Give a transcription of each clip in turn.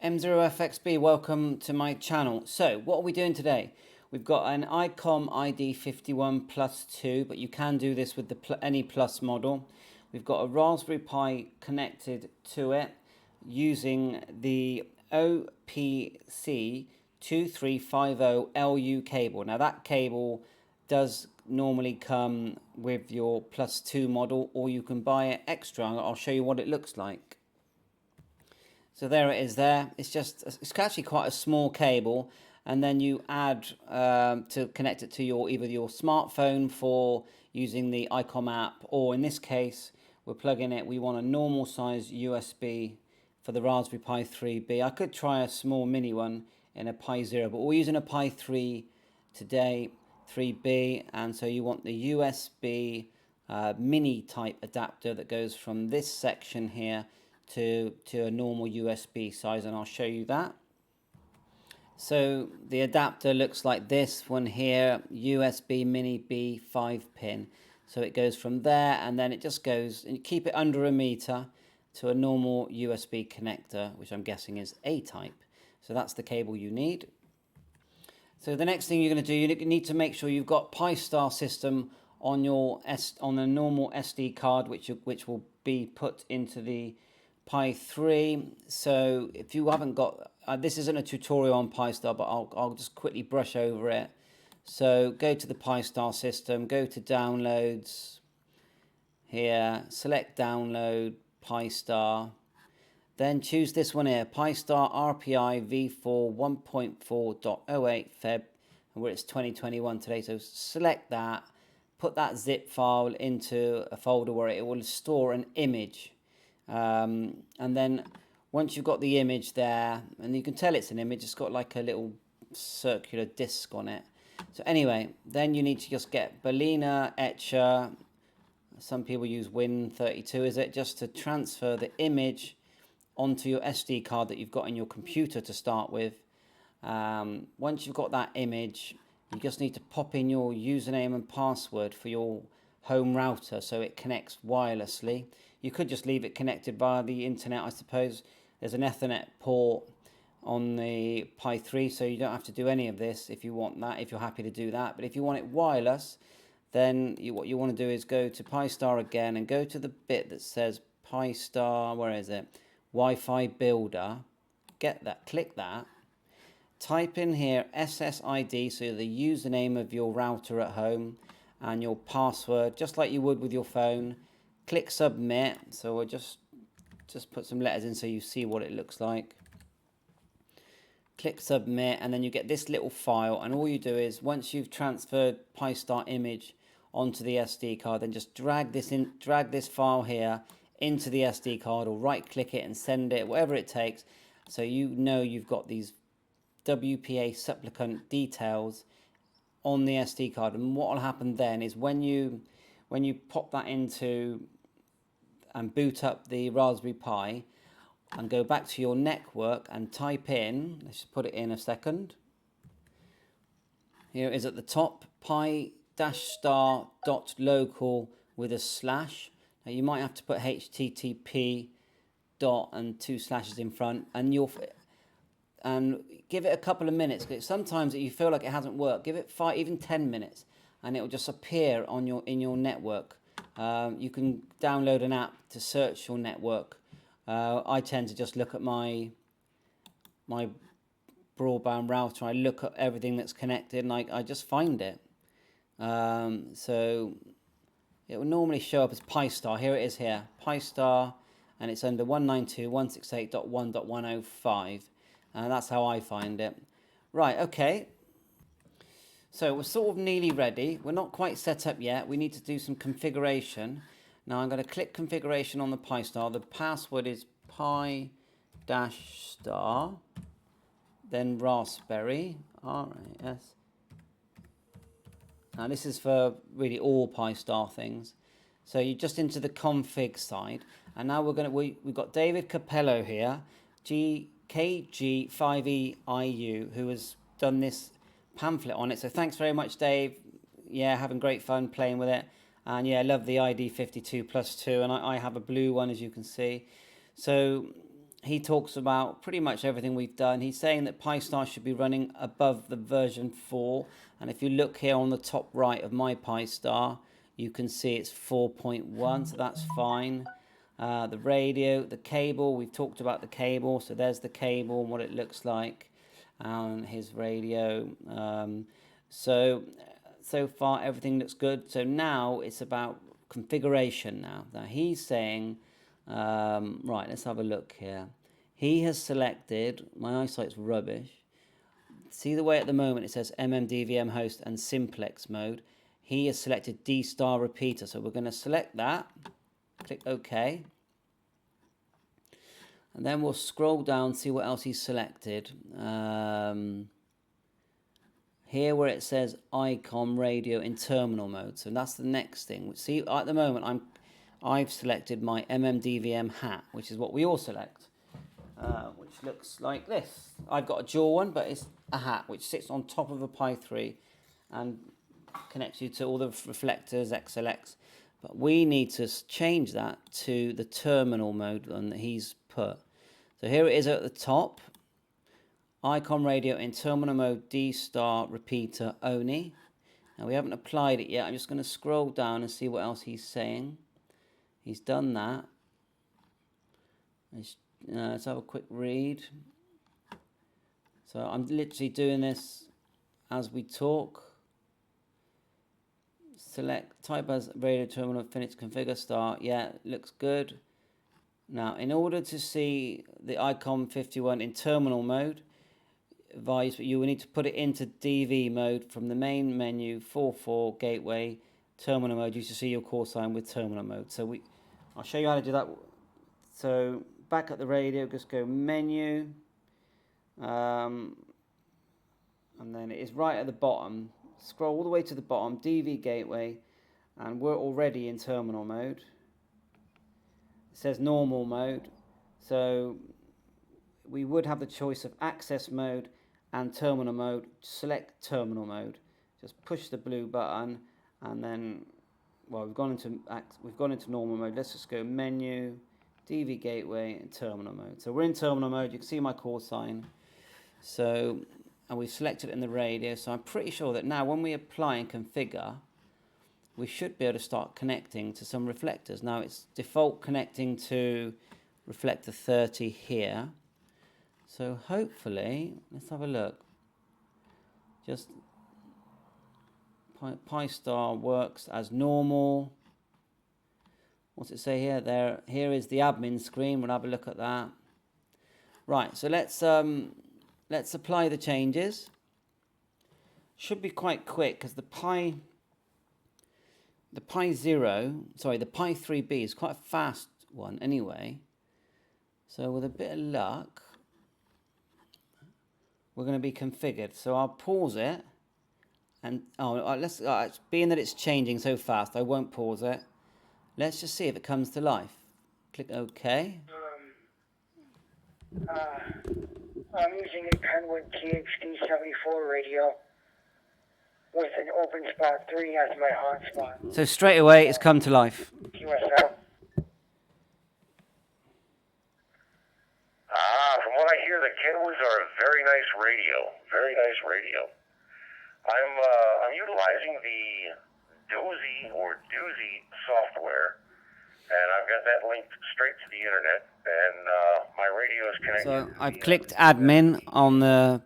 M0FXB, welcome to my channel. So what are we doing today? We've got an ICOM ID-51plus 2, but you can do this with the any plus model. We've got a Raspberry Pi connected to it using the OPC2350LU cable. Now that cable does normally come with your plus 2 model, or you can buy it extra. I'll show you what it looks like. So there it is there. It's actually quite a small cable, and then you add to connect it to either your smartphone for using the ICOM app, or in this case, we're plugging it. We want a normal size USB for the Raspberry Pi 3B. I could try a small mini one in a Pi 0, but we're using a Pi 3 today, 3B, and so you want the USB mini type adapter that goes from this section here to a normal USB size, and I'll show you that. So the adapter looks like this one here, USB mini B 5-pin. So it goes from there, and then it just goes, and you keep it under a meter to a normal USB connector, which I'm guessing is A-type. So that's the cable you need. So the next thing you're going to do, you need to make sure you've got Pi-Star system on your on a normal SD card, which will be put into the Pi 3. So if you haven't got, this isn't a tutorial on Pi-Star, but I'll just quickly brush over it. So go to the Pi-Star system, go to downloads here, select download Pi-Star, then choose this one here, Pi-Star RPI V4 1.4.08 Feb, and where it's 2021 today. So select that, put that zip file into a folder where it will store an image. And then once you've got the image there, and you can tell it's an image, it's got like a little circular disc on it. So anyway, then you need to just get Berliner Etcher, some people use Win32, is it, just to transfer the image onto your SD card that you've got in your computer to start with. Once you've got that image, you just need to pop in your username and password for your home router so it connects wirelessly. You could just leave it connected via the internet, I suppose. There's an Ethernet port on the Pi 3, so you don't have to do any of this if you want that, if you're happy to do that. But if you want it wireless, then what you want to do is go to Pi-Star again and go to the bit that says Pi-Star, where is it? Wi-Fi Builder. Get that, click that. Type in here SSID, so the username of your router at home, and your password, just like you would with your phone. Click submit. So we'll just put some letters in so you see what it looks like. Click submit, and then you get this little file, and all you do is, once you've transferred Pi-Star image onto the SD card, then just drag this file here into the SD card, or right click it and send it, whatever it takes, so you know you've got these WPA supplicant details on the SD card. And what will happen then is when you pop that into and boot up the Raspberry Pi and go back to your network and type in, let's just put it in a second. Here it is at the top, pi-star.local with a slash. Now you might have to put HTTP dot and 2 slashes in front, and give it a couple of minutes. Sometimes if you feel like it hasn't worked, give it 5, even 10 minutes, and it will just appear on in your network. You can download an app to search your network. I tend to just look at my broadband router. I look at everything that's connected, and I just find it. So it will normally show up as Pi-Star. Here it is here, Pi-Star, and it's under 192.168.1.105. And that's how I find it. Right, okay. So we're sort of nearly ready. We're not quite set up yet. We need to do some configuration. Now I'm going to click configuration on the Pi-Star. The password is pi-star, then Raspberry, R-A-S. Now this is for really all Pi-Star things. So you just into the config side, and now we've got David Capello here, KG5EIU, who has done this pamphlet on it. So thanks very much, Dave. Yeah, having great fun playing with it. And yeah, I love the ID-52plus 2, and I have a blue one, as you can see. So he talks about pretty much everything we've done. He's saying that Pi-Star should be running above the version 4. And if you look here on the top right of my Pi-Star, you can see it's 4.1, so that's fine. The radio, the cable, we've talked about the cable. So there's the cable and what it looks like. And his radio. So far everything looks good. So now it's about configuration now. Now he's saying, right, let's have a look here. He has selected, my eyesight's rubbish. See the way at the moment it says MMDVM host and simplex mode. He has selected D-star repeater. So we're going to select that. Click OK. And then we'll scroll down, see what else he's selected. Here where it says ICOM radio in terminal mode. So that's the next thing. See, at the moment I've selected my MMDVM hat, which is what we all select. Which looks like this. I've got a dual one, but it's a hat which sits on top of a Pi3 and connects you to all the reflectors, XLX. But we need to change that to the terminal mode that he's put. So here it is at the top. ICOM radio in terminal mode, D-star repeater only. Now we haven't applied it yet. I'm just going to scroll down and see what else he's saying. He's done that. Let's have a quick read. So I'm literally doing this as we talk. Select type as radio terminal, finish configure start. Yeah, looks good. Now in order to see the ICOM 51 in terminal mode, you will need to put it into DV mode from the main menu, 4.4 gateway, terminal mode. You should see your call sign with terminal mode. So I'll show you how to do that. So back at the radio, just go menu, and then it is right at the bottom. Scroll all the way to the bottom, DV gateway, and we're already in terminal mode. It says normal mode, so we would have the choice of access mode and terminal mode. Select terminal mode. Just push the blue button, and then, well, we've gone into normal mode. Let's just go menu, DV gateway, and terminal mode. So we're in terminal mode. You can see my call sign. So, and we've selected it in the radio. So I'm pretty sure that now when we apply and configure, we should be able to start connecting to some reflectors. Now it's default connecting to reflector 30 here. So hopefully, let's have a look. Just Pi-Star works as normal. What's it say here? Here is the admin screen. We'll have a look at that. Right. So let's apply the changes. Should be quite quick because the Pi3B is quite a fast one anyway. So with a bit of luck, we're going to be configured. So I'll pause it, and being that it's changing so fast, I won't pause it. Let's just see if it comes to life. Click OK. I'm using a Penwood THD74 radio with an open spot 3 as my hotspot. So straight away, it's come to life. QSL. From what I hear, the Kenwoods are a very nice radio. Very nice radio. I'm utilizing the Doozy software, and I've got that linked straight to the internet, and my radio is connected. So I've clicked admin on the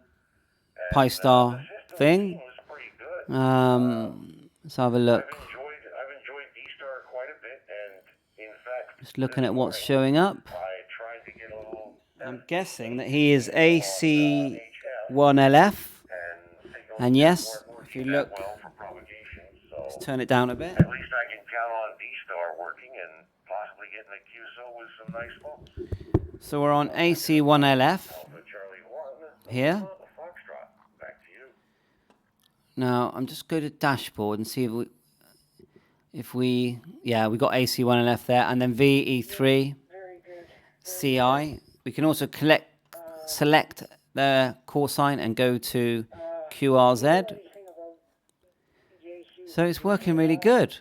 Pi-Star thing. Let's have a look. I've enjoyed D-Star quite a bit, and in fact, Just looking at what's showing up. I tried to get a little. I'm guessing that he is AC1LF. And yes, if you look, let's turn it down a bit. At least I can count on D-Star working and possibly getting a QSO with some nice folks. So we're on AC1LF here. Now I'm just going to dashboard and see if we we got AC1LF there, and then VE3 CI. We can also select the call sign and go to QRZ. So it's working really good.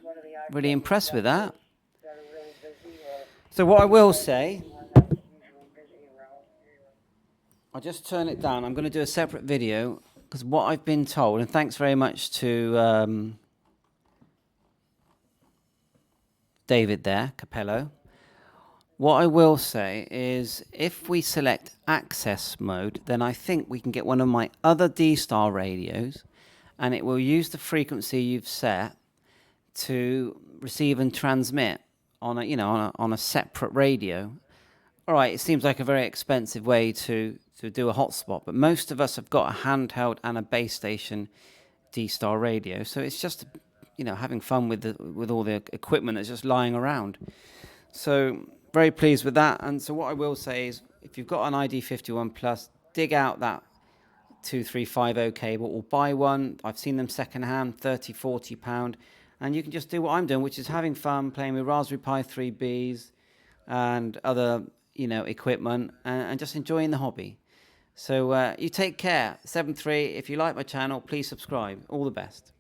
Really impressed with that. So what I will say I'll just turn it down. I'm going to do a separate video because what I've been told, and thanks very much to David there, Capello. What I will say is if we select access mode, then I think we can get one of my other D-Star radios and it will use the frequency you've set to receive and transmit on a, on a separate radio. All right, it seems like a very expensive way to do a hotspot, but most of us have got a handheld and a base station D-Star radio, so it's just, having fun with all the equipment that's just lying around. So very pleased with that. And so what I will say is, if you've got an ID-51plus, dig out that 2350 cable or buy one. I've seen them secondhand, £30-40, and you can just do what I'm doing, which is having fun playing with Raspberry Pi 3Bs and other equipment, and just enjoying the hobby. So you take care. 7-3. If you like my channel, please subscribe. All the best.